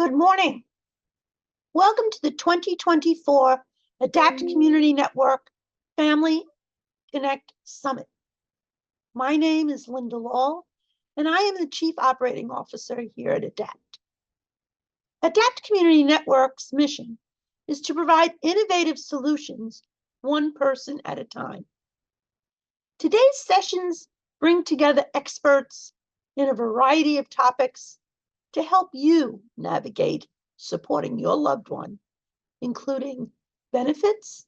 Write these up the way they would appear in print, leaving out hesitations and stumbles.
Good morning. Welcome to the 2024 Adapt Community Network Family Connect Summit. My name is Linda Lowell, and I am the Chief Operating Officer here at Adapt. Adapt Community Network's mission is to provide innovative solutions one person at a time. Today's sessions bring together experts in a variety of topics to help you navigate supporting your loved one, including benefits,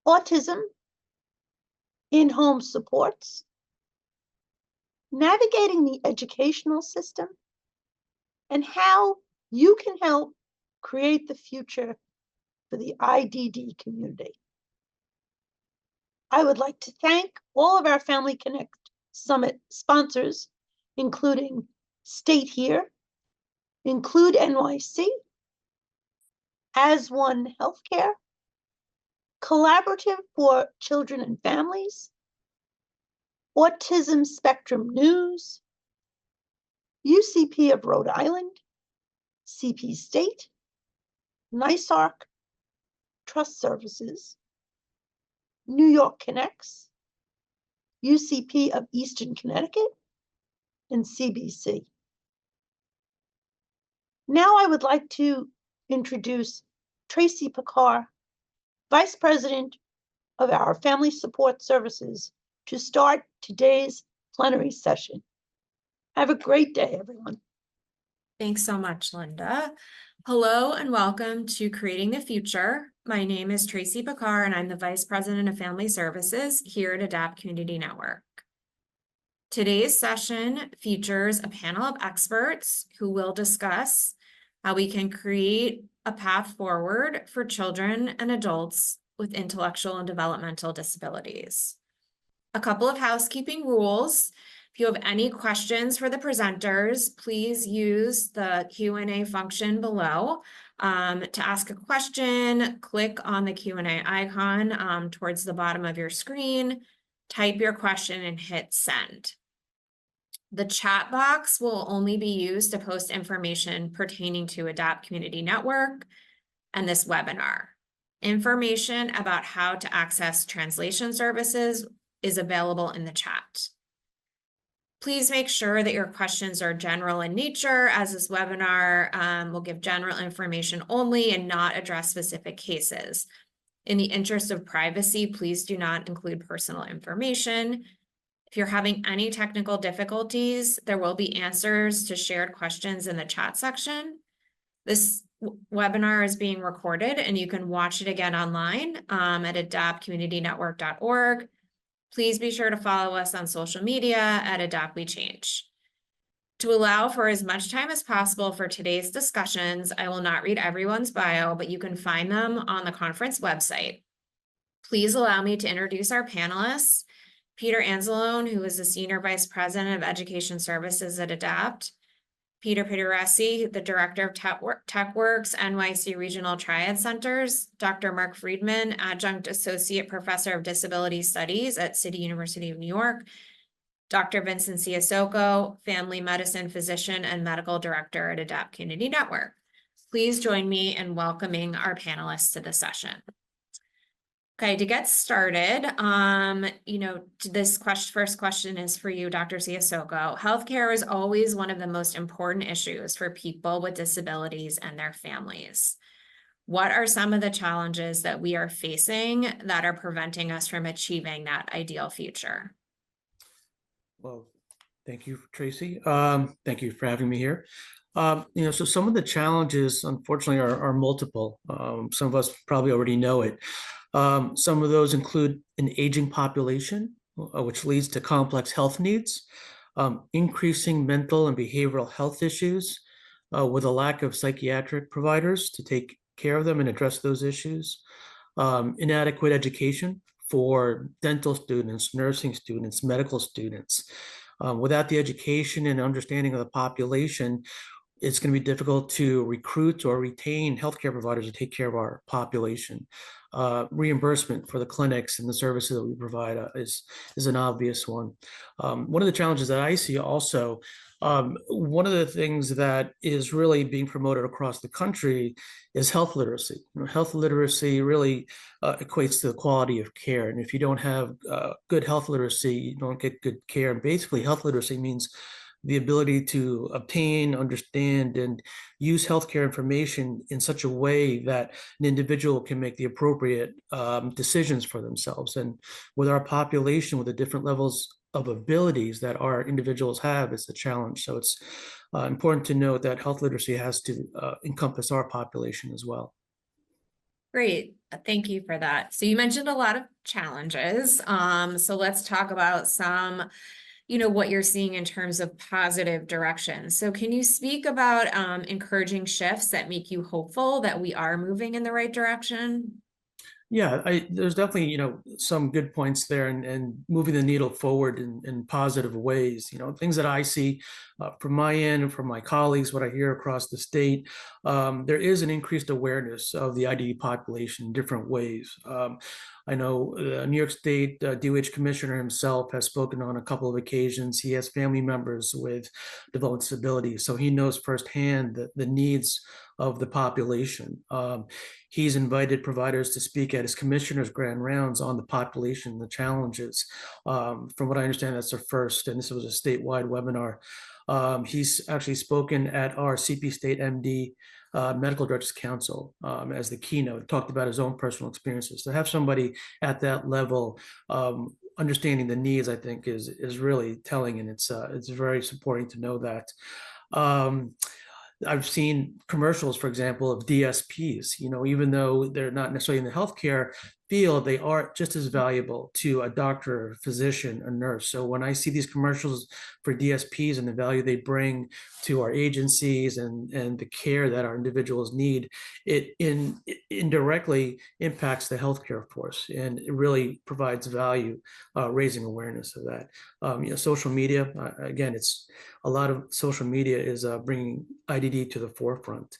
autism, in-home supports, navigating the educational system, and how you can help create the future for the IDD community. I would like to thank all of our Family Connect Summit sponsors, including State Here, Include NYC, As One Healthcare, Collaborative for Children and Families, Autism Spectrum News, UCP of Rhode Island, CP State, NYSARC, Trust Services, New York Connects, UCP of Eastern Connecticut, and CBC. Now I would like to introduce Tracy Pitarresi, Vice President of our Family Support Services, to start today's plenary session. Have a great day, everyone. Thanks so much, Linda. Hello and welcome to Creating the Future. My name is Tracy Pitarresi and I'm the Vice President of Family Services here at Adapt Community Network. Today's session features a panel of experts who will discuss how we can create a path forward for children and adults with intellectual and developmental disabilities. A couple of housekeeping rules. If you have any questions for the presenters, please use the Q&A function below. To ask a question, click on the Q&A icon towards the bottom of your screen, type your question and hit send. The chat box will only be used to post information pertaining to Adapt Community Network and this webinar. Information about how to access translation services is available in the chat. Please make sure that your questions are general in nature, as this webinar will give general information only and not address specific cases. In the interest of privacy, please do not include personal information. If you're having any technical difficulties, there will be answers to shared questions in the chat section. This webinar is being recorded and you can watch it again online at adaptcommunitynetwork.org. Please be sure to follow us on social media at Adapt We Change. To allow for as much time as possible for today's discussions, I will not read everyone's bio, but you can find them on the conference website. Please allow me to introduce our panelists. Peter Anzalone, who is the Senior Vice President of Education Services at Adapt. Peter Pitarresi, the Director of TechWorks NYC Regional TRAID Centers. Dr. Mark Friedman, Adjunct Associate Professor of Disability Studies at City University of New York. Dr. Vincent Ciasocco, Family Medicine Physician and Medical Director at Adapt Community Network. Please join me in welcoming our panelists to the session. Okay, to get started, this first question is for you, Dr. Ciasocco. Healthcare is always one of the most important issues for people with disabilities and their families. What are some of the challenges that we are facing that are preventing us from achieving that ideal future? Well, thank you, Tracy. Thank you for having me here. So some of the challenges, unfortunately, are multiple. Some of us probably already know it. Some of those include an aging population, which leads to complex health needs, increasing mental and behavioral health issues with a lack of psychiatric providers to take care of them and address those issues, inadequate education for dental students, nursing students, medical students. Without the education and understanding of the population, it's going to be difficult to recruit or retain healthcare providers to take care of our population. Reimbursement for the clinics and the services that we provide is an obvious one. One of the challenges that I see also, one of the things that is really being promoted across the country is health literacy. Health literacy really equates to the quality of care. And if you don't have good health literacy, you don't get good care. And basically, health literacy means the ability to obtain, understand, and use healthcare information in such a way that an individual can make the appropriate decisions for themselves. And with our population, with the different levels of abilities that our individuals have, it's a challenge. So it's important to note that health literacy has to encompass our population as well. Great, thank you for that. So you mentioned a lot of challenges. So let's talk about some, what you're seeing in terms of positive direction. So can you speak about encouraging shifts that make you hopeful that we are moving in the right direction? Yeah, there's definitely, some good points there and moving the needle forward in positive ways. Things that I see from my end and from my colleagues, what I hear across the state, there is an increased awareness of the IDD population in different ways. I know New York State DOH Commissioner himself has spoken on a couple of occasions. He has family members with developmental disabilities, so he knows firsthand the needs of the population. He's invited providers to speak at his commissioner's grand rounds on the population, the challenges. From what I understand, that's their first, and this was a statewide webinar. He's actually spoken at our CP State MD Medical Directors Council as the keynote, talked about his own personal experiences. To have somebody at that level understanding the needs, I think, is really telling, and it's very supporting to know that. I've seen commercials, for example, of DSPs, even though they're not necessarily in the healthcare field, they are just as valuable to a doctor, a physician, a nurse. So when I see these commercials for DSPs and the value they bring to our agencies and the care that our individuals need, it indirectly impacts the healthcare force, and it really provides value, raising awareness of that. Social media, again, it's a lot of social media is bringing IDD to the forefront.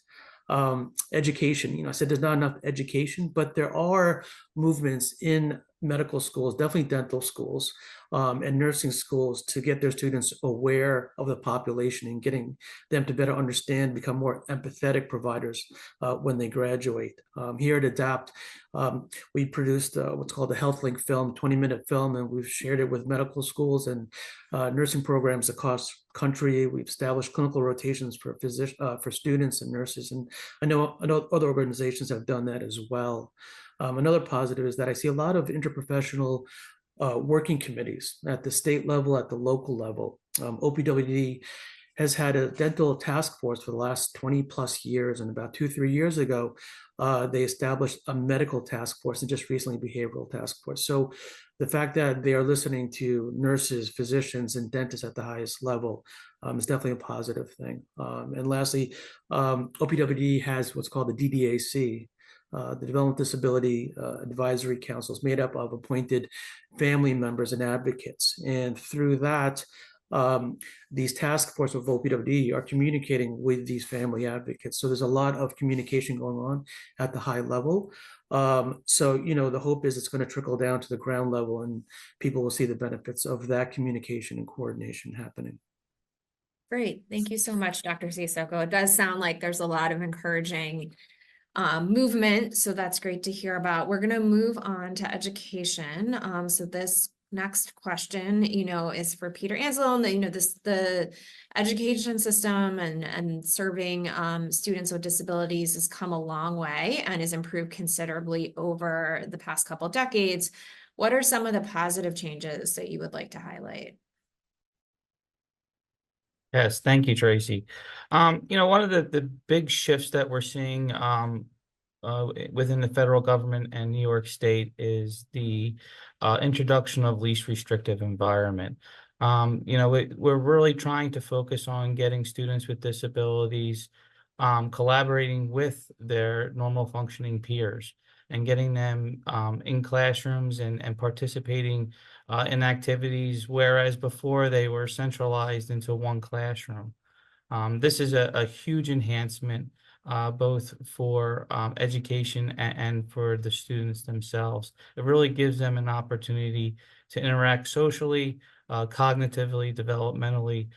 Education, I said there's not enough education, but there are movements in medical schools, definitely dental schools, and nursing schools to get their students aware of the population and getting them to better understand, become more empathetic providers when they graduate. Here at ADAPT, we produced what's called a Health Link film, 20-minute film, and we've shared it with medical schools and nursing programs across country. We've established clinical rotations for for students and nurses, and I know other organizations have done that as well. Another positive is that I see a lot of interprofessional working committees at the state level, at the local level. OPWD has had a dental task force for the last 20 plus years, and about 2-3 years ago, they established a medical task force and just recently behavioral task force. So the fact that they are listening to nurses, physicians, and dentists at the highest level is definitely a positive thing. And lastly, OPWD has what's called the DDAC, the Developmental Disability Advisory Council, is made up of appointed family members and advocates. And through that, these task force of OPWD are communicating with these family advocates. So there's a lot of communication going on at the high level. So, the hope is it's going to trickle down to the ground level and people will see the benefits of that communication and coordination happening. Great. Thank you so much, Dr. Sissoko. It does sound like there's a lot of encouraging movement. So that's great to hear about. We're going to move on to education. So this next question, is for Peter Anzalone, that, the education system and serving students with disabilities has come a long way and has improved considerably over the past couple of decades. What are some of the positive changes that you would like to highlight? Yes, thank you, Tracy. One of the big shifts that we're seeing within the federal government and New York State is the introduction of least restrictive environment. We're really trying to focus on getting students with disabilities collaborating with their normal functioning peers and getting them in classrooms and participating in activities, whereas before they were centralized into one classroom. This is a huge enhancement, both for education and for the students themselves. It really gives them an opportunity to interact socially, cognitively, developmentally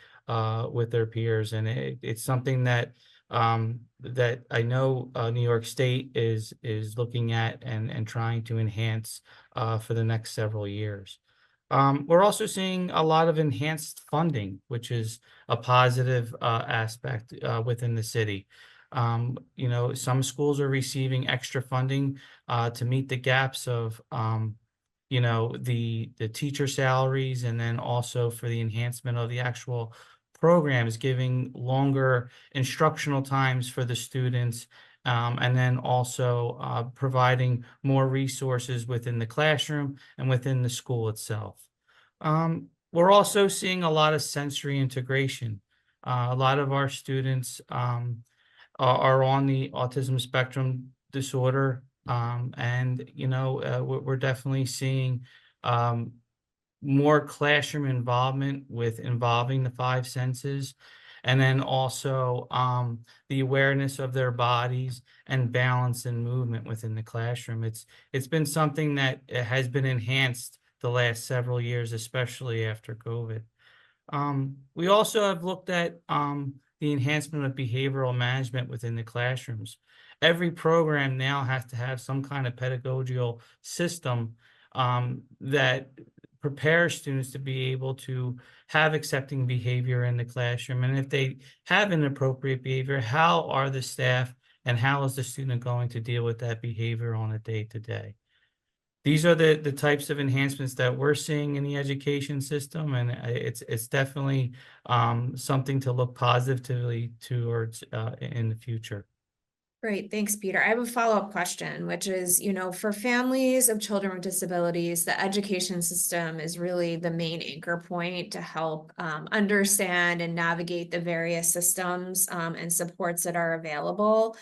with their peers. And it's something that that I know New York State is looking at and trying to enhance for the next several years. We're also seeing a lot of enhanced funding, which is a positive aspect within the city. You know, some schools are receiving extra funding to meet the gaps of you know, the teacher salaries, and then also for the enhancement of the actual programs, giving longer instructional times for the students, and then also providing more resources within the classroom and within the school itself. We're also seeing a lot of sensory integration. A lot of our students are on the autism spectrum disorder, and you know, we're definitely seeing um, more classroom involvement with involving the five senses, and then also the awareness of their bodies and balance and movement within the classroom. It's been something that has been enhanced the last several years, especially after COVID. We also have looked at the enhancement of behavioral management within the classrooms. Every program now has to have some kind of pedagogical system that prepares students to be able to have accepting behavior in the classroom. And if they have inappropriate behavior, how are the staff and how is the student going to deal with that behavior on a day-to-day? These are the types of enhancements that we're seeing in the education system, and it's definitely something to look positively towards in the future. Great, thanks, Peter. I have a follow-up question, which is, you know, for families of children with disabilities, the education system is really the main anchor point to help understand and navigate the various systems and supports that are available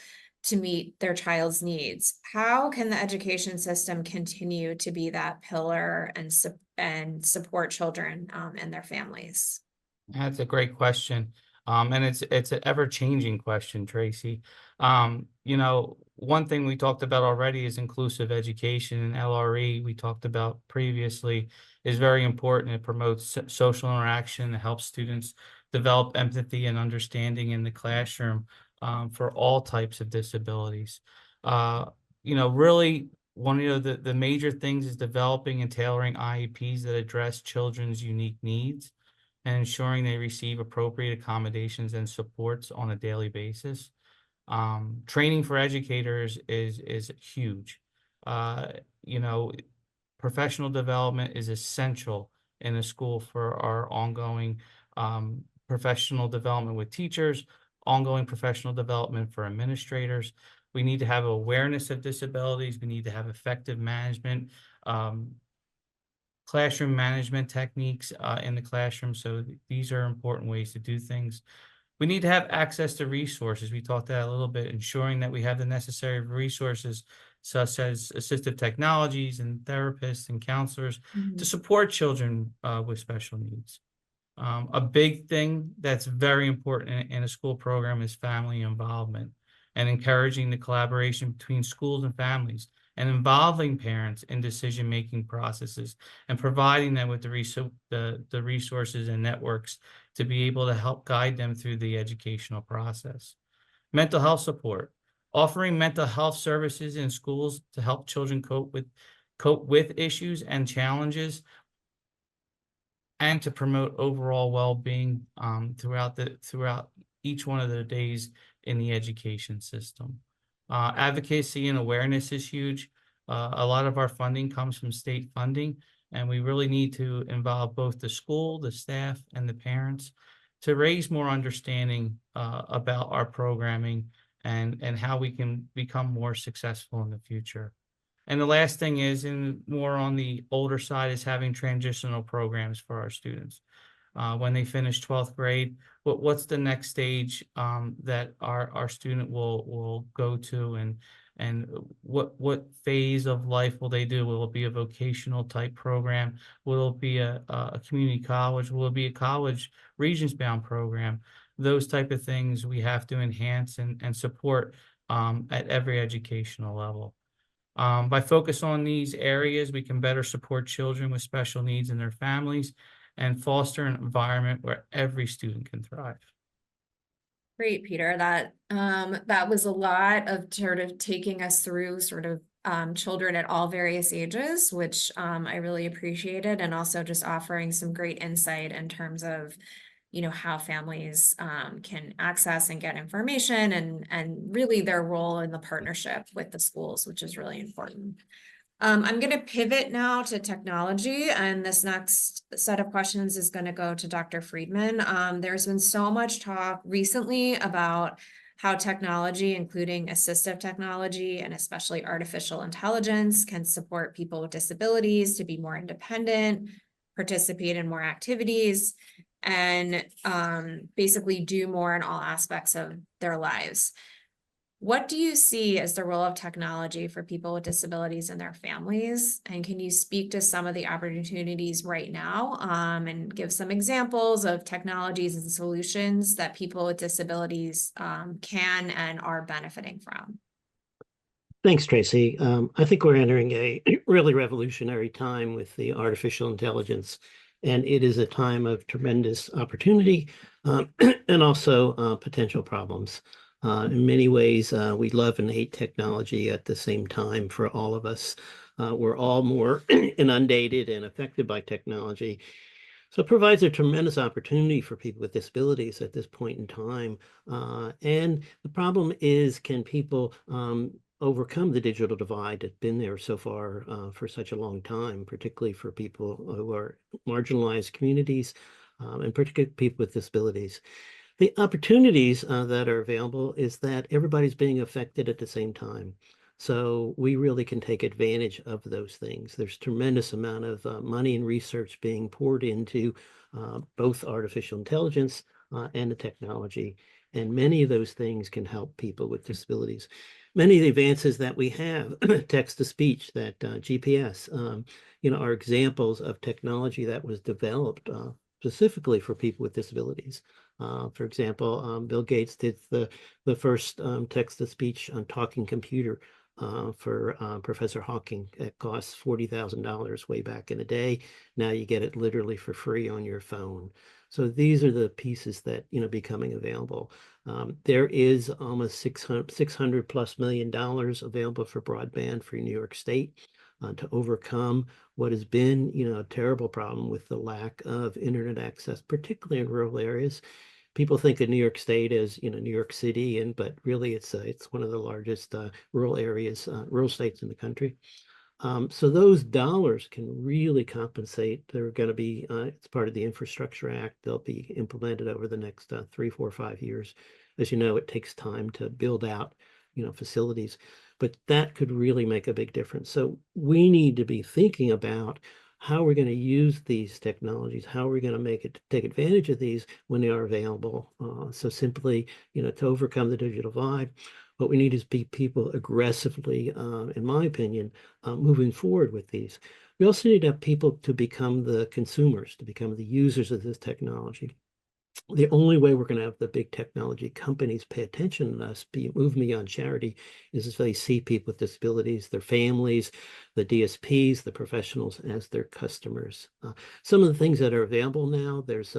to meet their child's needs. How can the education system continue to be that pillar and support children and their families? That's a great question. And it's an ever-changing question, Tracy. You know, one thing we talked about already is inclusive education, and LRE we talked about previously is very important. It promotes social interaction, it helps students develop empathy and understanding in the classroom for all types of disabilities. You know, really one of the major things is developing and tailoring IEPs that address children's unique needs and ensuring they receive appropriate accommodations and supports on a daily basis. Training for educators is huge. You know, professional development is essential in a school for our ongoing professional development with teachers, ongoing professional development for administrators. We need to have awareness of disabilities. We need to have effective management, classroom management techniques in the classroom. So these are important ways to do things. We need to have access to resources. We talked about that a little bit, ensuring that we have the necessary resources such as assistive technologies and therapists and counselors to support children with special needs. A big thing that's very important in a school program is family involvement and encouraging the collaboration between schools and families and involving parents in decision-making processes and providing them with the resources and networks to be able to help guide them through the educational process. Mental health support, offering mental health services in schools to help children cope with issues and challenges, and to promote overall well-being throughout each one of their days in the education system. Advocacy and awareness is huge. A lot of our funding comes from state funding, and we really need to involve both the school, the staff, and the parents to raise more understanding about our programming and how we can become more successful in the future. And the last thing is, and more on the older side, is having transitional programs for our students. When they finish 12th grade, what's the next stage that our student will go to, and what phase of life will they do? Will it be a vocational type program? Will it be a community college? Will it be a college Regents bound program? those type of things we have to enhance and support at every educational level. By focus on these areas, we can better support children with special needs and their families and foster an environment where every student can thrive. Great, Peter. That was a lot of sort of taking us through sort of children at all various ages, which I really appreciated, and also just offering some great insight in terms of, how families can access and get information, and really their role in the partnership with the schools, which is really important. I'm going to pivot now to technology, and this next set of questions is going to go to Dr. Friedman. There's been so much talk recently about how technology, including assistive technology and especially artificial intelligence, can support people with disabilities to be more independent, participate in more activities, and basically do more in all aspects of their lives. What do you see as the role of technology for people with disabilities and their families? And can you speak to some of the opportunities right now, and give some examples of technologies and solutions that people with disabilities can and are benefiting from? Thanks, Tracy. I think we're entering a really revolutionary time with the artificial intelligence, and it is a time of tremendous opportunity and also potential problems. In many ways, we love and hate technology at the same time for all of us. We're all more inundated and affected by technology. So it provides a tremendous opportunity for people with disabilities at this point in time. And the problem is, can people overcome the digital divide that's been there so far for such a long time, particularly for people who are marginalized communities and particularly people with disabilities? The opportunities that are available is that everybody's being affected at the same time. So we really can take advantage of those things. There's tremendous amount of money and research being poured into both artificial intelligence and the technology. And many of those things can help people with disabilities. Many of the advances that we have, text-to-speech, that GPS, are examples of technology that was developed specifically for people with disabilities. For example, Bill Gates did the first text-to-speech on talking computer for Professor Hawking. It costs $40,000 way back in the day. Now you get it literally for free on your phone. So these are the pieces that becoming available. There is almost $600+ million available for broadband for New York State to overcome what has been a terrible problem with the lack of internet access, particularly in rural areas. People think of New York State as New York City, but really it's one of the largest rural areas, rural states in the country. So those dollars can really compensate. They're going to be, it's part of the Infrastructure Act. They'll be implemented over the next 3, 4, 5 years. As you know, it takes time to build out, facilities, but that could really make a big difference. So we need to be thinking about how we're going to use these technologies, how we're going to take advantage of these when they are available. So simply, to overcome the digital divide, what we need is people aggressively, in my opinion, moving forward with these. We also need to have people to become the consumers, to become the users of this technology. The only way we're going to have the big technology companies pay attention to us, move beyond charity, is if they see people with disabilities, their families, the DSPs, the professionals as their customers. Some of the things that are available now, there's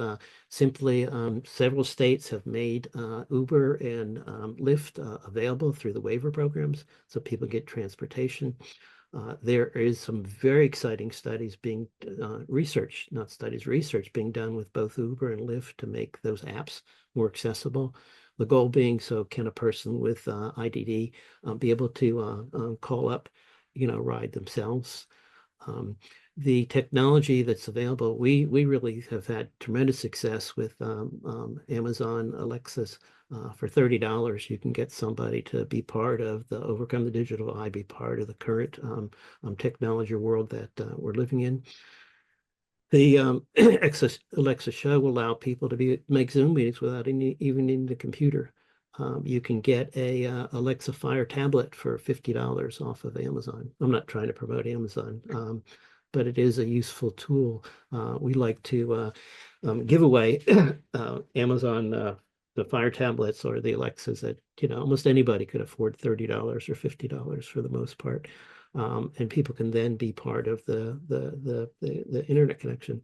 simply several states have made Uber and Lyft available through the waiver programs, so people get transportation. There is some very exciting studies being research being done with both Uber and Lyft to make those apps more accessible. The goal being, so can a person with IDD be able to call up, ride themselves. The technology that's available, we really have had tremendous success with Amazon Alexa's. For $30, you can get somebody to be part of the Overcome the Digital Divide, be part of the current technology world that we're living in. The Alexa Show will allow people to make Zoom meetings without even needing a computer. You can get a Alexa Fire tablet for $50 off of Amazon. I'm not trying to promote Amazon, but it is a useful tool. We like to give away Amazon Fire tablets or the Alexas that, almost anybody could afford $30 or $50 for the most part. And people can then be part of the internet connection.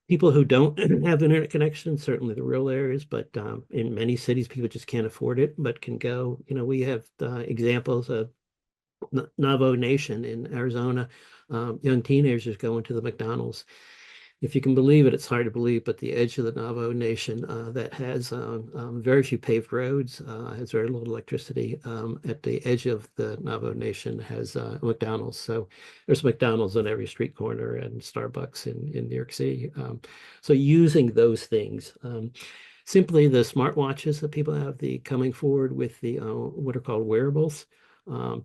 People who don't have internet connection, certainly the rural areas, but in many cities, people just can't afford it, but can go. We have examples of Navajo Nation in Arizona, young teenagers going to the McDonald's. If you can believe it, it's hard to believe, but the edge of the Navajo Nation that has very few paved roads, has very little electricity. At the edge of the Navajo Nation has McDonald's. So there's McDonald's on every street corner and Starbucks in New York City. So using those things, simply the smartwatches that people have, coming forward with the what are called wearables.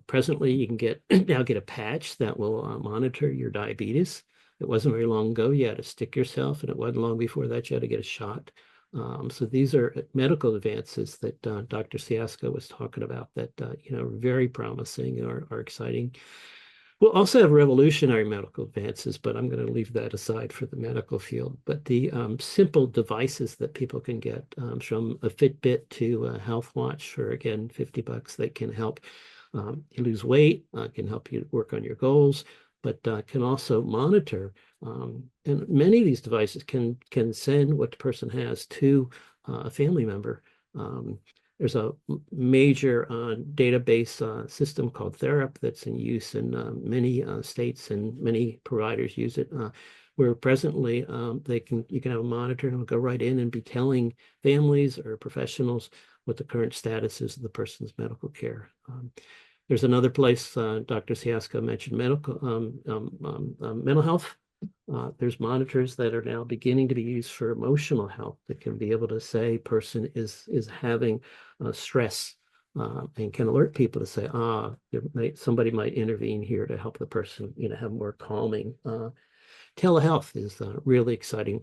Presently, you can now get a patch that will monitor your diabetes. It wasn't very long ago you had to stick yourself, and it wasn't long before that you had to get a shot. So these are medical advances that Dr. Siaska was talking about that are very promising or are exciting. We'll also have revolutionary medical advances, but I'm going to leave that aside for the medical field. But the simple devices that people can get, from a Fitbit to a health watch for, again, $50, that can help you lose weight, can help you work on your goals, but can also monitor. And many of these devices can send what the person has to a family member. There's a major database system called Therap that's in use in many states, and many providers use it. Where presently you can have a monitor and it'll go right in and be telling families or professionals what the current status is of the person's medical care. There's another place, Dr. Siaska mentioned mental health. There's monitors that are now beginning to be used for emotional health that can be able to say person is having stress, and can alert people to say, somebody might intervene here to help the person, have more calming. Telehealth is really exciting,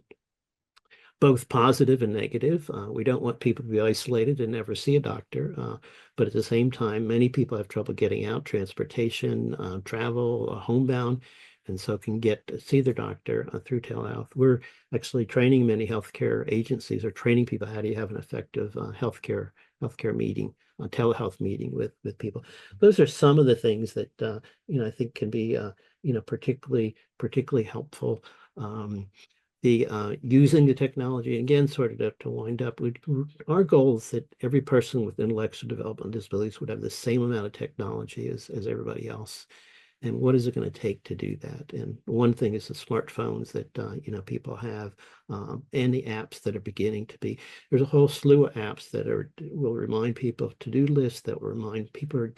both positive and negative. We don't want people to be isolated and never see a doctor, but at the same time, many people have trouble getting out, transportation, travel, homebound, and so can get to see their doctor through telehealth. We're actually training many healthcare agencies, or training people how do you have an effective healthcare meeting, a telehealth meeting with people. Those are some of the things that I think can be particularly helpful. Using the technology, again, sort of to wind up, our goal is that every person with intellectual developmental disabilities would have the same amount of technology as everybody else. And what is it going to take to do that? And one thing is the smartphones that people have, and the apps that are beginning to be. There's a whole slew of apps that will remind people of to-do lists, that will remind people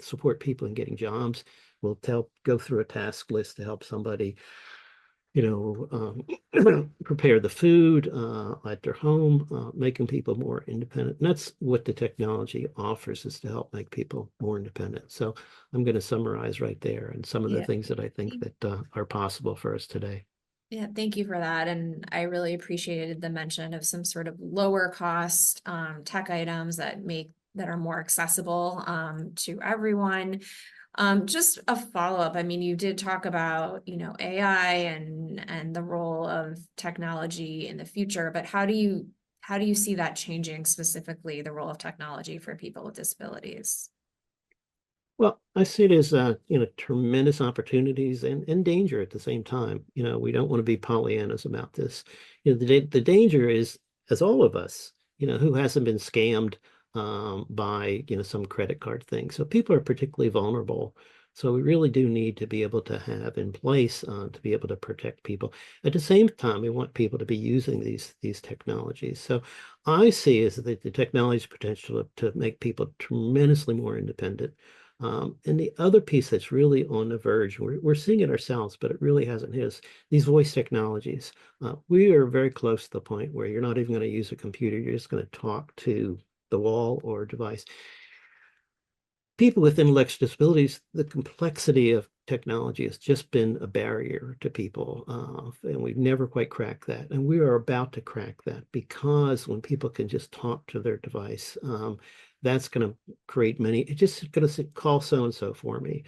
support people in getting jobs. Will go through a task list to help somebody prepare the food at their home, making people more independent. And that's what the technology offers, is to help make people more independent. So I'm going to summarize right there, and some of the things that I think that are possible for us today. Yeah, thank you for that. And I really appreciated the mention of some sort of lower cost tech items that are more accessible to everyone. Just a follow-up. I mean, you did talk about, AI and the role of technology in the future, but how do you see that changing, specifically the role of technology for people with disabilities? Well, I see it as tremendous opportunities and danger at the same time. We don't want to be Pollyannas about this. The danger is, as all of us, who hasn't been scammed by some credit card thing. So people are particularly vulnerable. So we really do need to be able to have in place to be able to protect people. At the same time, we want people to be using these technologies. So I see is that the technology's potential to make people tremendously more independent. And the other piece that's really on the verge, we're seeing it ourselves, but it really hasn't hit us, these voice technologies. We are very close to the point where you're not even going to use a computer. You're just going to talk to the wall or device. People with intellectual disabilities, the complexity of technology has just been a barrier to people, and we've never quite cracked that. And we are about to crack that, because when people can just talk to their device, that's going to create it's just going to say, call so-and-so for me.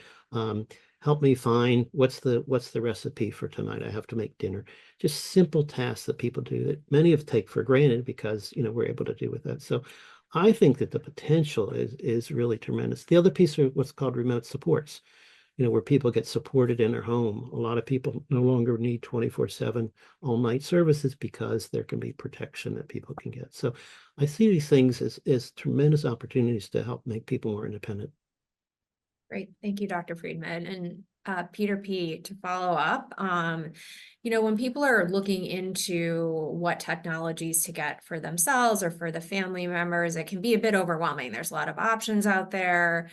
help me find what's the recipe for tonight. I have to make dinner. Just simple tasks that people do that many of take for granted because, we're able to do with that. So I think that the potential is really tremendous. The other piece are what's called remote supports, where people get supported in their home. A lot of people no longer need 24/7 all-night services because there can be protection that people can get. So I see these things as tremendous opportunities to help make people more independent. Great. Thank you, Dr. Friedman. And Peter P., to follow up, when people are looking into what technologies to get for themselves or for the family members, it can be a bit overwhelming. There's a lot of options out there,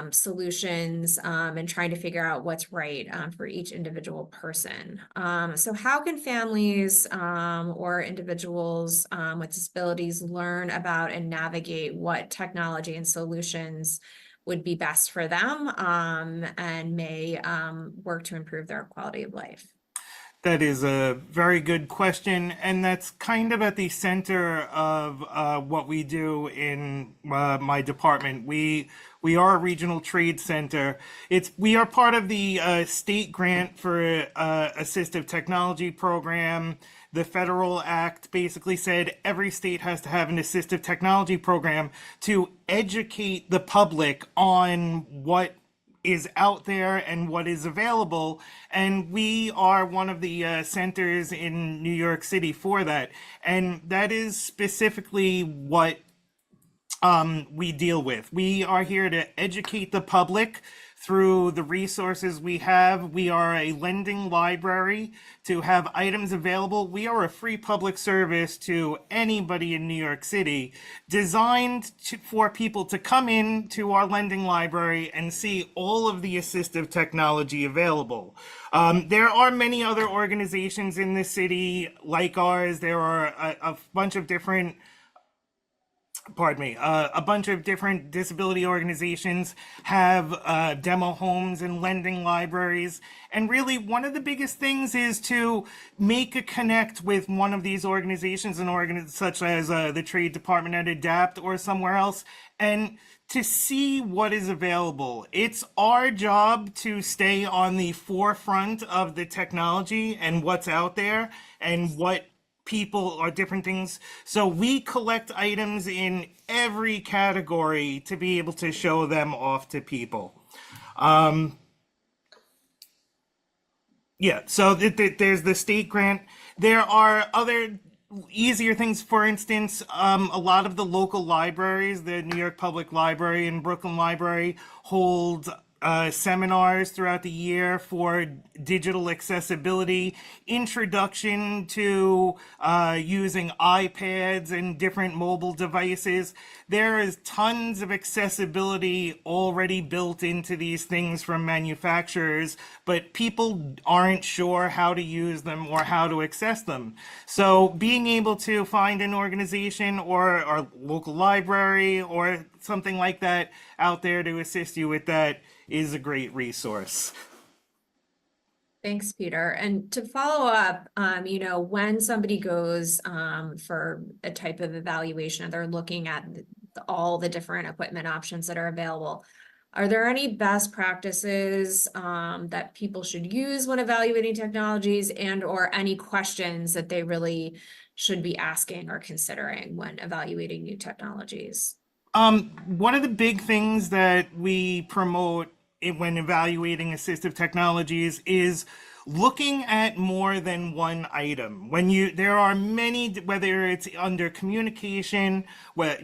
solutions, and trying to figure out what's right for each individual person. So how can families or individuals with disabilities learn about and navigate what technology and solutions would be best for them and may work to improve their quality of life? That is a very good question, and that's kind of at the center of what we do in my department. We are a regional TRAID center. We are part of the state grant for assistive technology program. The federal act basically said every state has to have an assistive technology program to educate the public on what is out there and what is available. And we are one of the centers in New York City for that. And that is specifically what we deal with. We are here to educate the public through the resources we have. We are a lending library to have items available. We are a free public service to anybody in New York City, designed for people to come in to our lending library and see all of the assistive technology available. There are many other organizations in the city like ours. There are a bunch of different a bunch of different disability organizations have demo homes and lending libraries. And really, one of the biggest things is to make a connect with one of these organizations, such as the TRAID department at ADAPT or somewhere else, and to see what is available. It's our job to stay on the forefront of the technology and what's out there and what people or different things. So we collect items in every category to be able to show them off to people. So there's the state grant. There are other easier things. For instance, a lot of the local libraries, the New York Public Library and Brooklyn Library, hold seminars throughout the year for digital accessibility, introduction to using iPads and different mobile devices. There is tons of accessibility already built into these things from manufacturers, but people aren't sure how to use them or how to access them. So being able to find an organization or our local library or something like that out there to assist you with that is a great resource. Thanks, Peter. And to follow up, when somebody goes for a type of evaluation, they're looking at all the different equipment options that are available. Are there any best practices that people should use when evaluating technologies, and or any questions that they really should be asking or considering when evaluating new technologies? One of the big things that we promote when evaluating assistive technologies is looking at more than one item. There are many, whether it's under communication,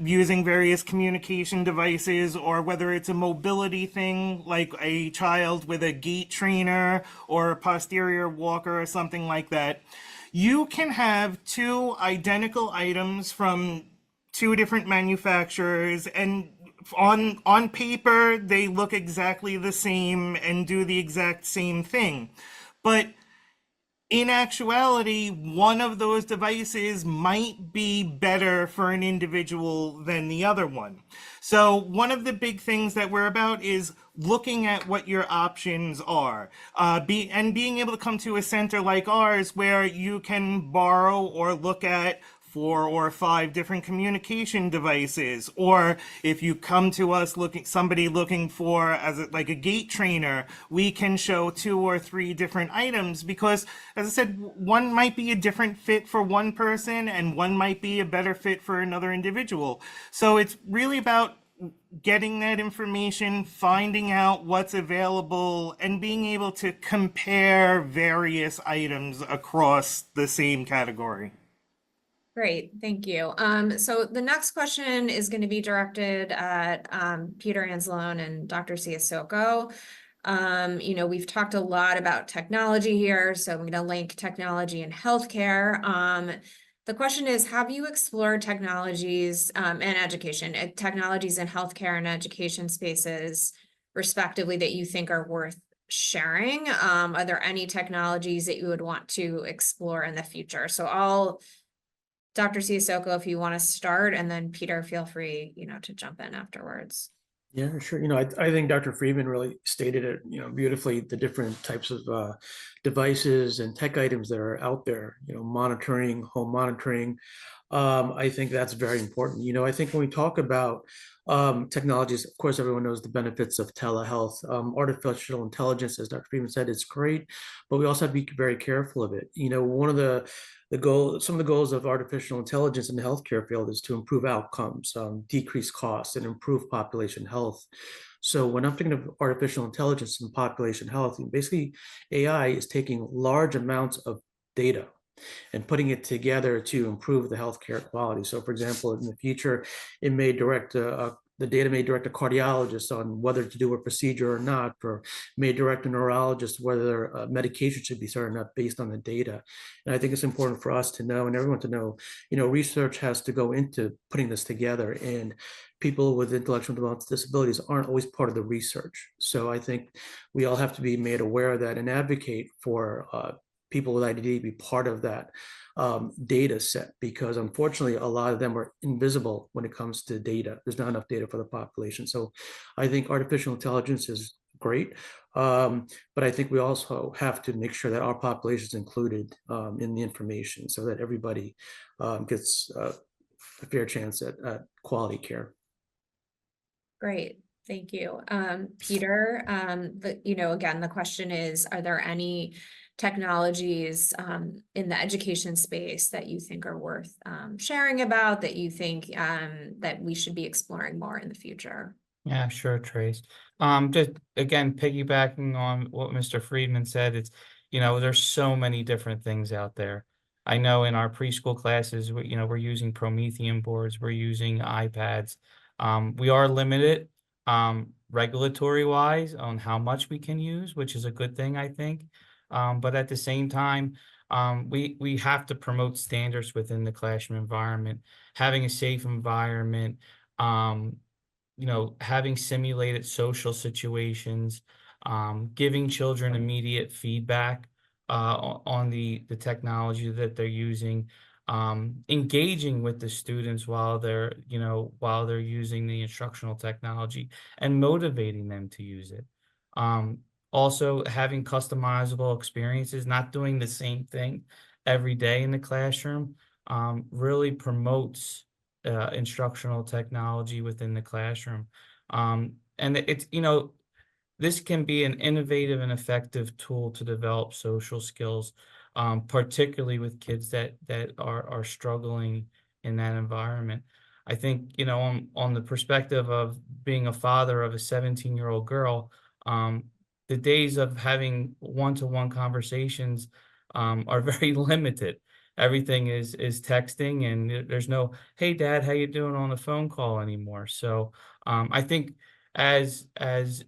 using various communication devices, or whether it's a mobility thing like a child with a gait trainer or a posterior walker or something like that. You can have two identical items from two different manufacturers, and on paper they look exactly the same and do the exact same thing, but in actuality one of those devices might be better for an individual than the other one. So one of the big things that we're about is looking at what your options are, and being able to come to a center like ours where you can borrow or look at 4 or 5 different communication devices. Or if you come to us somebody looking for like a gate trainer, we can show 2 or 3 different items, because as I said, one might be a different fit for one person and one might be a better fit for another individual. So it's really about getting that information, finding out what's available, and being able to compare various items across the same category. Great, thank you. So the next question is going to be directed at Peter Anzalone and Dr. Ciasocco. We've talked a lot about technology here, so I'm going to link technology and healthcare. The question is, have you explored technologies and education, technologies in healthcare and education spaces, respectively, that you think are worth sharing? Are there any technologies that you would want to explore in the future? So Dr. Ciasocco, if you want to start, and then Peter, feel free, to jump in afterwards. Yeah, sure. I think Dr. Friedman really stated it, beautifully, the different types of devices and tech items that are out there, monitoring, home monitoring. I think that's very important. I think when we talk about technologies, of course, everyone knows the benefits of telehealth. Artificial intelligence, as Dr. Friedman said, it's great, but we also have to be very careful of it. One of some of the goals of artificial intelligence in the healthcare field is to improve outcomes, decrease costs, and improve population health. So when I'm thinking of artificial intelligence and population health, basically AI is taking large amounts of data and putting it together to improve the healthcare quality. So for example, in the future, it may direct the data may direct a cardiologist on whether to do a procedure or not, or may direct a neurologist whether medication should be started or not based on the data. And I think it's important for us to know, and everyone to know, research has to go into putting this together, and people with intellectual developmental disabilities aren't always part of the research. So I think we all have to be made aware of that and advocate for people with IDD be part of that data set, because unfortunately a lot of them are invisible when it comes to data. There's not enough data for the population. So I think artificial intelligence is great, but I think we also have to make sure that our population is included in the information so that everybody gets a fair chance at quality care. Great, thank you. Peter, again, the question is, are there any technologies in the education space that you think are worth sharing about, that you think that we should be exploring more in the future? Yeah, sure, Trace. Just again, piggybacking on what Mr. Friedman said, it's, there's so many different things out there. I know in our preschool classes, we're using Promethean boards, we're using iPads. We are limited regulatory wise on how much we can use, which is a good thing, I think. But at the same time, we have to promote standards within the classroom environment, having a safe environment, having simulated social situations, giving children immediate feedback on the technology that they're using, engaging with the students while they're using the instructional technology and motivating them to use it. Also having customizable experiences, not doing the same thing every day in the classroom, really promotes instructional technology within the classroom. And it's, this can be an innovative and effective tool to develop social skills, particularly with kids that are struggling in that environment. I think, on the perspective of being a father of a 17-year-old girl, the days of having one-to-one conversations are very limited. Everything is texting, and there's no, hey dad, how you doing on the phone call anymore. So I think as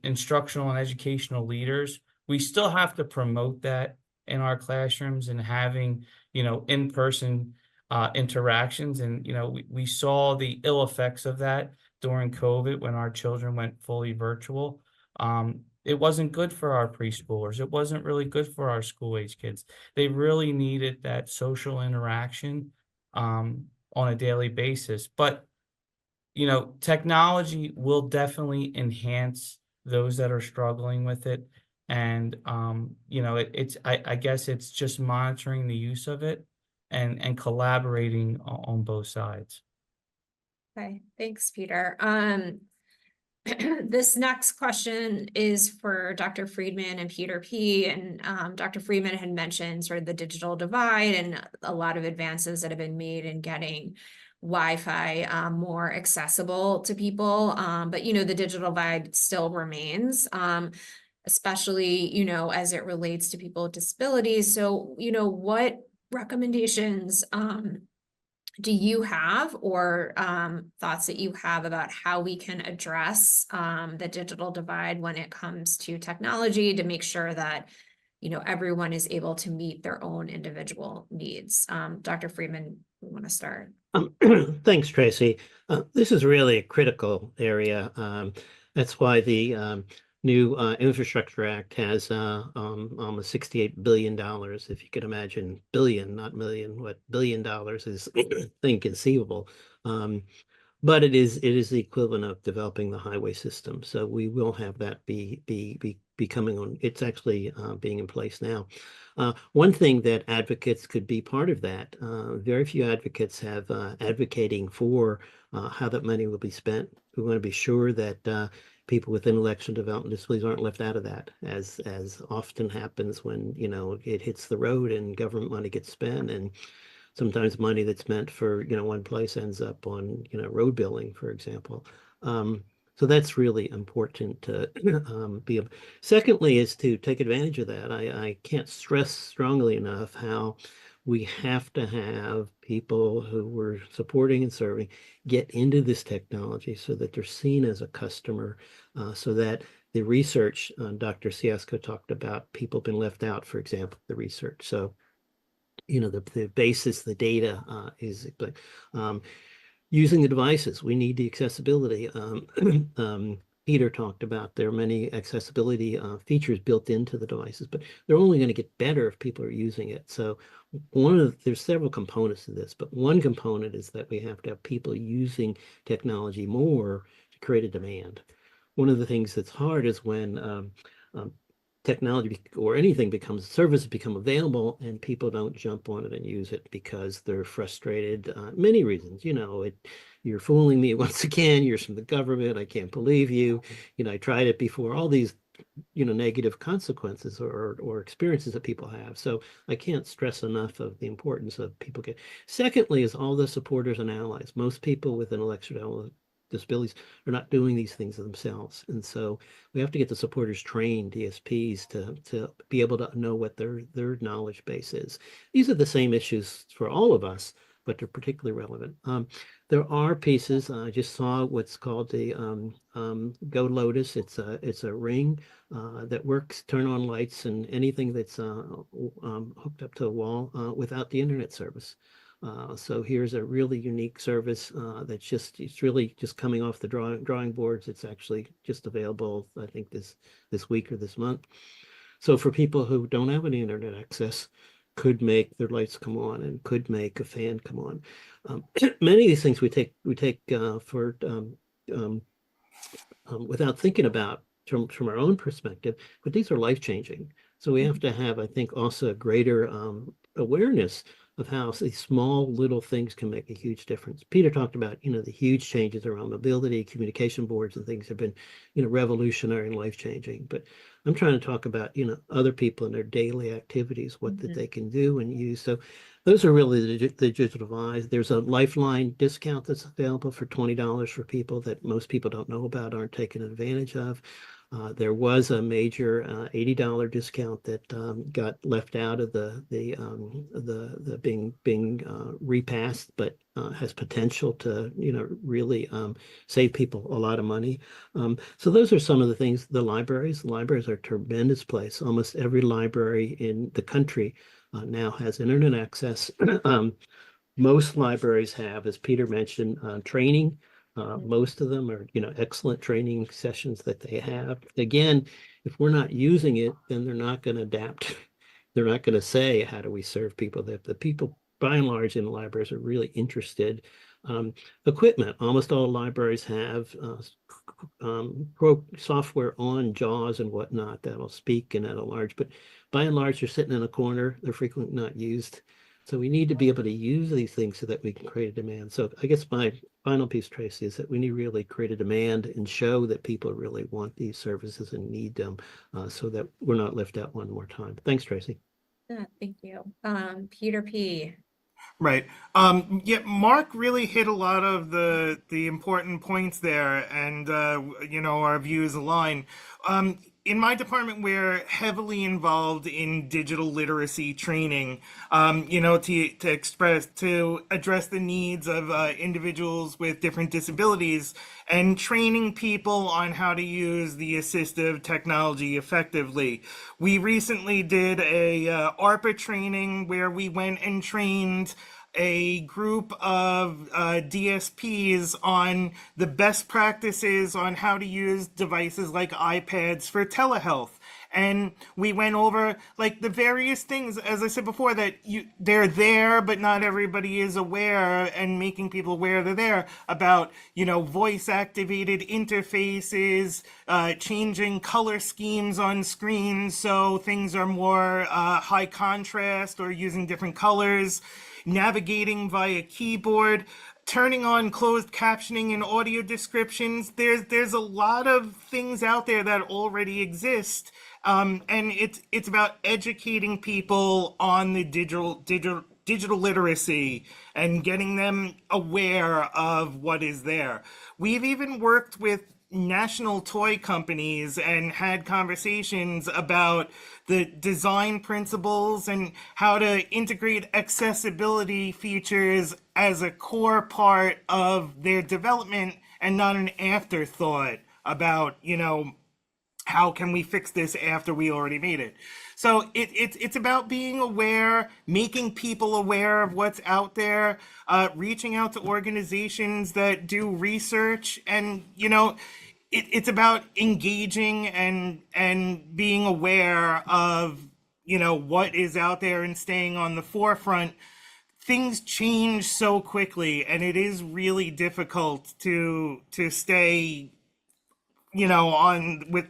instructional and educational leaders, we still have to promote that in our classrooms and having, in-person interactions. And, we saw the ill effects of that during COVID when our children went fully virtual. It wasn't good for our preschoolers. It wasn't really good for our school age kids. They really needed that social interaction on a daily basis. But, technology will definitely enhance those that are struggling with it. And, I guess it's just monitoring the use of it and collaborating on both sides. Okay, thanks, Peter. This next question is for Dr. Friedman and Peter P. And Dr. Friedman had mentioned sort of the digital divide and a lot of advances that have been made in getting Wi-Fi more accessible to people. But, you know, the digital divide still remains, especially, you know, as it relates to people with disabilities. So, you know, what recommendations do you have or thoughts that you have about how we can address the digital divide when it comes to technology to make sure that, you know, everyone is able to meet their own individual needs? Dr. Friedman, we want to start. Thanks, Tracy. This is really a critical area. That's why the new Infrastructure Act has almost $68 billion, if you could imagine, billion, not million, what $1 billion is inconceivable. But it is the equivalent of developing the highway system. So we will have that be coming on. It's actually being in place now. One thing that advocates could be part of that. Very few advocates have advocating for how that money will be spent. We want to be sure that people with intellectual development disabilities aren't left out of that, as often happens when, you know, it hits the road and government money gets spent, and sometimes money that's meant for, you know, one place ends up on, you know, road building, for example. So that's really important to be able. Secondly, is to take advantage of that. I can't stress strongly enough how we have to have people who we're supporting and serving get into this technology so that they're seen as a customer, so that the research, Dr. Ciasco talked about people being left out, for example, the research. So, you know, the basis, the data is, but using the devices, we need the accessibility. Peter talked about there are many accessibility features built into the devices, but they're only going to get better if people are using it. So there's several components to this, but one component is that we have to have people using technology more to create a demand. One of the things that's hard is when technology or anything services become available and people don't jump on it and use it because they're frustrated. Many reasons, you know, you're fooling me once again, you're from the government, I can't believe you, you know, I tried it before, all these, you know, negative consequences or experiences that people have. So I can't stress enough of the importance of people get. Secondly is all the supporters and allies. Most people with intellectual disabilities are not doing these things themselves. And so we have to get the supporters trained, DSPs, to be able to know what their knowledge base is. These are the same issues for all of us, but they're particularly relevant. There are pieces. I just saw what's called the Go Lotus. It's a ring that works, turn on lights and anything that's hooked up to a wall without the internet service. So here's a really unique service that's it's really just coming off the drawing boards. It's actually just available, I think, this week or this month. So for people who don't have any internet access, could make their lights come on and could make a fan come on. Many of these things we take for without thinking about from our own perspective, but these are life-changing. So we have to have, I think, also a greater awareness of how these small little things can make a huge difference. Peter talked about, you know, the huge changes around mobility, communication boards and things have been, you know, revolutionary and life-changing. But I'm trying to talk about, you know, other people in their daily activities, what that they can do and use. So those are really the digital divide. There's a Lifeline discount that's available for $20 for people that most people don't know about, aren't taking advantage of. There was a major $80 discount that got left out of the being repassed, but has potential to, you know, really save people a lot of money. So those are some of the things. The libraries are a tremendous place. Almost every library in the country now has internet access. Most libraries have, as Peter mentioned, training. Most of them are, you know, excellent training sessions that they have. Again, if we're not using it, then they're not going to adapt. They're not going to say, how do we serve people? The people, by and large, in the libraries are really interested. Equipment, almost all libraries have software on JAWS and whatnot that'll speak and at a large, but by and large, they're sitting in a corner. They're frequently not used. So we need to be able to use these things so that we can create a demand. So I guess my final piece, Tracy, is that we need to really create a demand and show that people really want these services and need them, so that we're not left out one more time. Thanks, Tracy. Yeah, thank you. Peter P. Right. Yeah, Mark really hit a lot of the important points there, and you know, our views align. In my department, we're heavily involved in digital literacy training, you know, to address the needs of individuals with different disabilities, and training people on how to use the assistive technology effectively. We recently did a ARPA training where we went and trained a group of DSPs on the best practices on how to use devices like iPads for telehealth. And we went over like the various things, as I said before, that they're there, but not everybody is aware, and making people aware they're there, about, you know, voice activated interfaces, changing color schemes on screens so things are more high contrast or using different colors, navigating via keyboard, turning on closed captioning and audio descriptions. There's a lot of things out there that already exist, and it's about educating people on the digital literacy and getting them aware of what is there. We've even worked with national toy companies and had conversations about the design principles and how to integrate accessibility features as a core part of their development and not an afterthought about, you know, how can we fix this after we already made it. So it's about being aware, making people aware of what's out there, reaching out to organizations that do research, and, you know, it's about engaging and being aware of, you know, what is out there and staying on the forefront. Things change so quickly, and it is really difficult to stay, you know, on with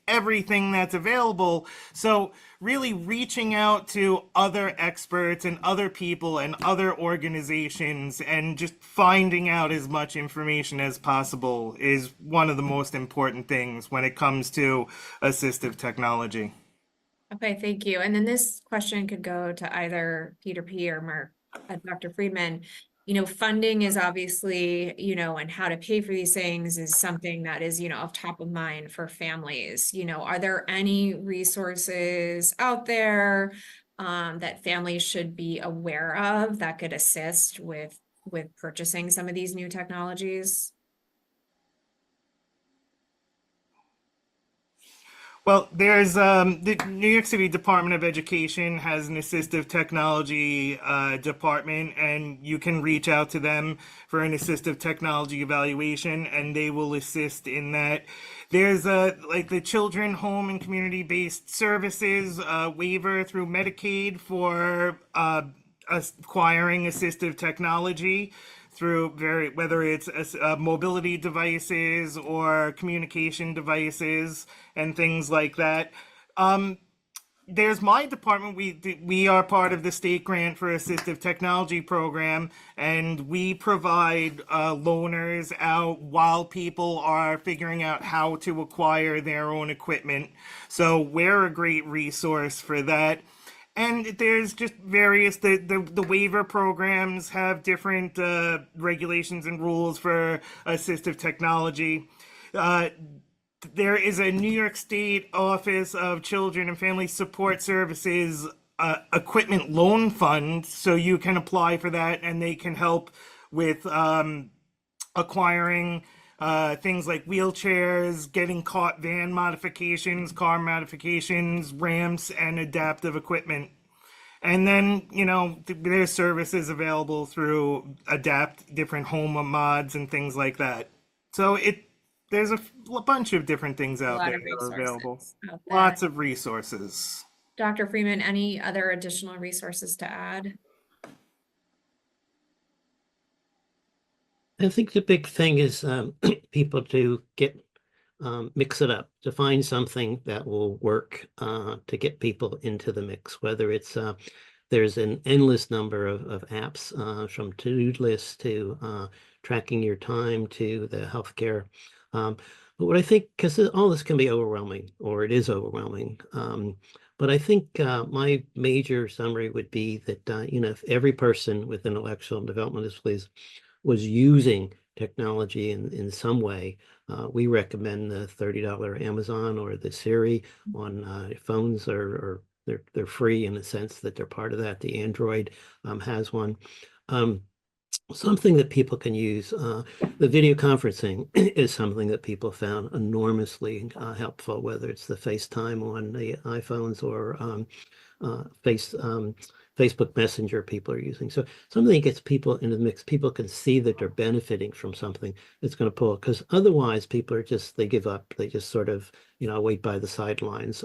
everything that's available. So really reaching out to other experts and other people and other organizations and just finding out as much information as possible is one of the most important things when it comes to assistive technology. Okay, thank you. And then this question could go to either Peter P. or Mark, Dr. Friedman. You know, funding is obviously, you know, and how to pay for these things is something that is, you know, of top of mind for families. You know, are there any resources out there that families should be aware of that could assist with purchasing some of these new technologies? Well, there's the New York City Department of Education has an assistive technology department, and you can reach out to them for an assistive technology evaluation, and they will assist in that. There's like the Children, Home, and Community-Based Services waiver through Medicaid for acquiring assistive technology through whether it's mobility devices or communication devices and things like that. There's my department. We are part of the state grant for assistive technology program, and we provide loaners out while people are figuring out how to acquire their own equipment. So we're a great resource for that. And there's just various, the waiver programs have different regulations and rules for assistive technology. There is a New York State Office of Children and Family Support Services equipment loan fund, so you can apply for that, and they can help with acquiring things like wheelchairs, getting van modifications, car modifications, ramps, and adaptive equipment. And then, you know, there's services available through Adapt, different home mods and things like that. So there's a bunch of different things out there that are available. Lots of resources. Dr. Freeman, any other additional resources to add? I think the big thing is people to mix it up, to find something that will work to get people into the mix, whether it's there's an endless number of apps, from to-do lists to tracking your time to the healthcare. But what I think, because all this can be overwhelming, or it is overwhelming, but I think my major summary would be that, if every person with intellectual and developmental disabilities was using technology in some way, we recommend the $30 Amazon or the Siri on phones, or they're free in the sense that they're part of that. The Android has one. Something that people can use. The video conferencing is something that people found enormously helpful, whether it's the FaceTime on the iPhones or Facebook Messenger people are using. So something that gets people into the mix. People can see that they're benefiting from something that's going to pull, because otherwise people are just, they give up. They just sort of, wait by the sidelines.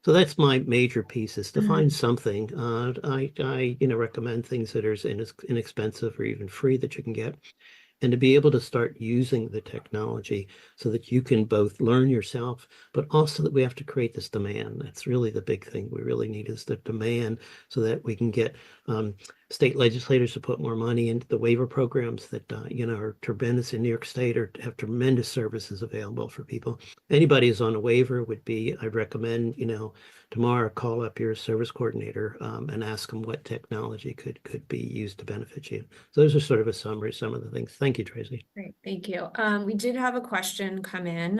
So that's my major piece, is to find something. I recommend things that are inexpensive or even free that you can get, and to be able to start using the technology so that you can both learn yourself, but also that we have to create this demand. That's really the big thing we really need, is the demand, so that we can get state legislators to put more money into the waiver programs that, are tremendous in New York State, or have tremendous services available for people. Anybody who's on a waiver I'd recommend, tomorrow call up your service coordinator and ask them what technology could be used to benefit you. So those are sort of a summary, some of the things. Thank you, Tracy. Great, thank you. We did have a question come in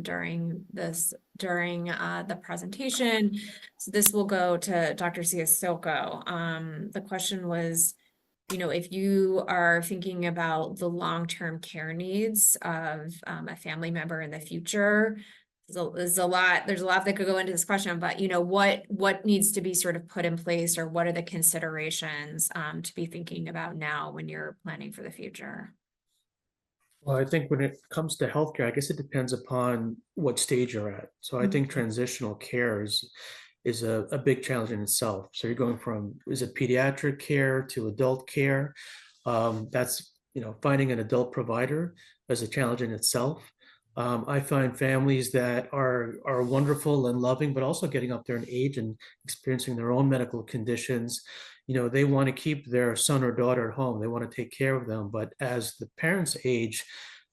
during the presentation. So this will go to Dr. Siasoko. The question was, if you are thinking about the long-term care needs of a family member in the future, there's a lot that could go into this question, but what needs to be sort of put in place, or what are the considerations to be thinking about now when you're planning for the future? Well, I think when it comes to healthcare, I guess it depends upon what stage you're at. So I think transitional care is a big challenge in itself. So you're going from, is it pediatric care to adult care? That's, finding an adult provider is a challenge in itself. I find families that are wonderful and loving, but also getting up there in age and experiencing their own medical conditions. They want to keep their son or daughter at home. They want to take care of them. But as the parents age,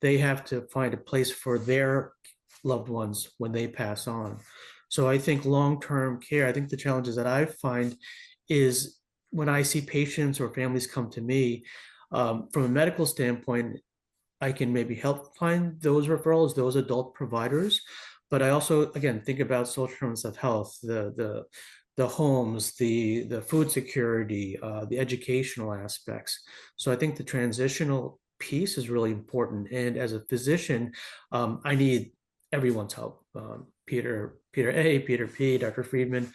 they have to find a place for their loved ones when they pass on. So I think long-term care, I think the challenges that I find is when I see patients or families come to me, from a medical standpoint, I can maybe help find those referrals, those adult providers. But I also, again, think about social determinants of health, the homes, the food security, the educational aspects. So I think the transitional piece is really important. And as a physician, I need everyone's help. Peter A, Peter P, Dr. Friedman,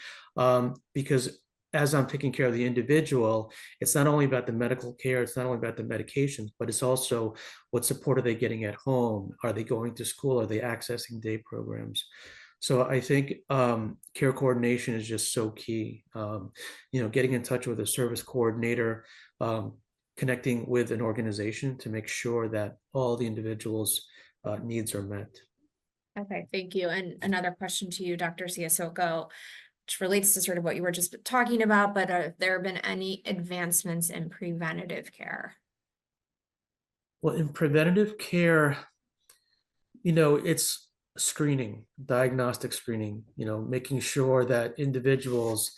because as I'm taking care of the individual, it's not only about the medical care, it's not only about the medications, but it's also what support are they getting at home? Are they going to school? Are they accessing day programs? So I think care coordination is just so key. Getting in touch with a service coordinator, connecting with an organization to make sure that all the individuals' needs are met. Okay, thank you. And another question to you, Dr. Siasoko, which relates to sort of what you were just talking about, but have there been any advancements in preventative care? Well, in preventative care, it's screening, diagnostic screening, making sure that individuals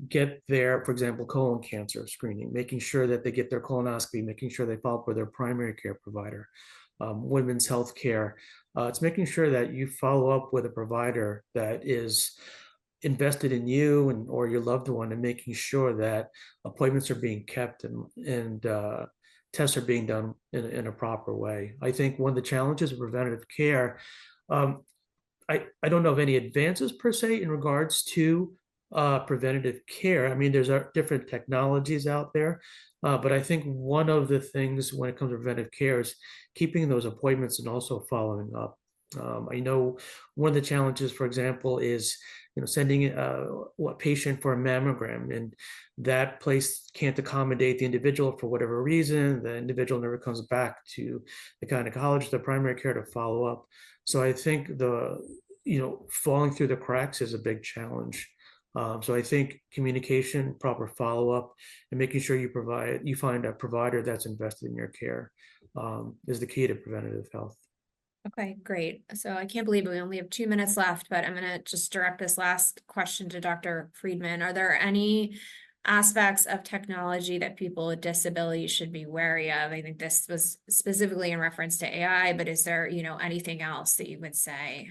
get their, for example, colon cancer screening, making sure that they get their colonoscopy, making sure they follow up with their primary care provider, women's health care. It's making sure that you follow up with a provider that is invested in you and or your loved one, and making sure that appointments are being kept and tests are being done in a proper way. I think one of the challenges of preventative care, I don't know of any advances per se in regards to preventative care. I mean, there's different technologies out there, but I think one of the things when it comes to preventive care is keeping those appointments and also following up. I know one of the challenges, for example, is sending a patient for a mammogram, and that place can't accommodate the individual for whatever reason. The individual never comes back to the gynecologist, the primary care, to follow up. So I think falling through the cracks is a big challenge. So I think communication, proper follow-up, and making sure you find a provider that's invested in your care is the key to preventative health. Okay, great. So I can't believe we only have 2 minutes left, but I'm gonna just direct this last question to Dr. Friedman. Are there any aspects of technology that people with disabilities should be wary of? I think this was specifically in reference to AI, but is there, anything else that you would say?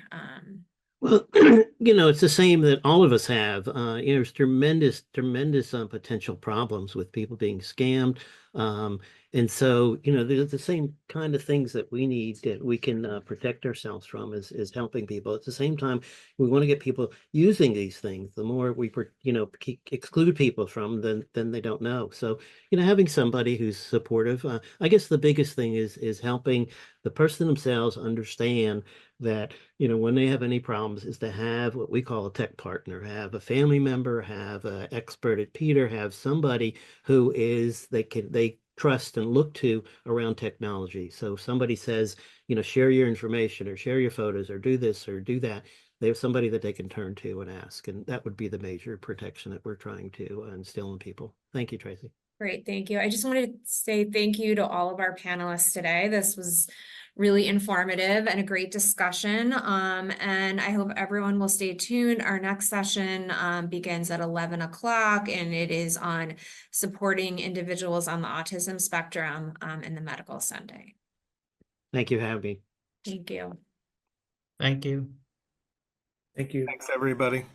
Well, it's the same that all of us have. There's tremendous potential problems with people being scammed. And so, there's the same kind of things that we need that we can protect ourselves from is helping people. At the same time, we want to get people using these things. The more we, exclude people from, then they don't know. So, having somebody who's supportive. I guess the biggest thing is helping the person themselves understand that, when they have any problems, is to have what we call a tech partner, have a family member, have an expert at Peter, have somebody who they trust and look to around technology. So if somebody says, share your information or share your photos or do this or do that, they have somebody that they can turn to and ask. And that would be the major protection that we're trying to instill in people. Thank you, Tracy. Great, thank you. I just wanted to say thank you to all of our panelists today. This was really informative and a great discussion. And I hope everyone will stay tuned. Our next session begins at 11 o'clock, and it is on supporting individuals on the autism spectrum in the medical setting. Thank you for having me. Thank you. Thank you. Thank you. Thanks, everybody.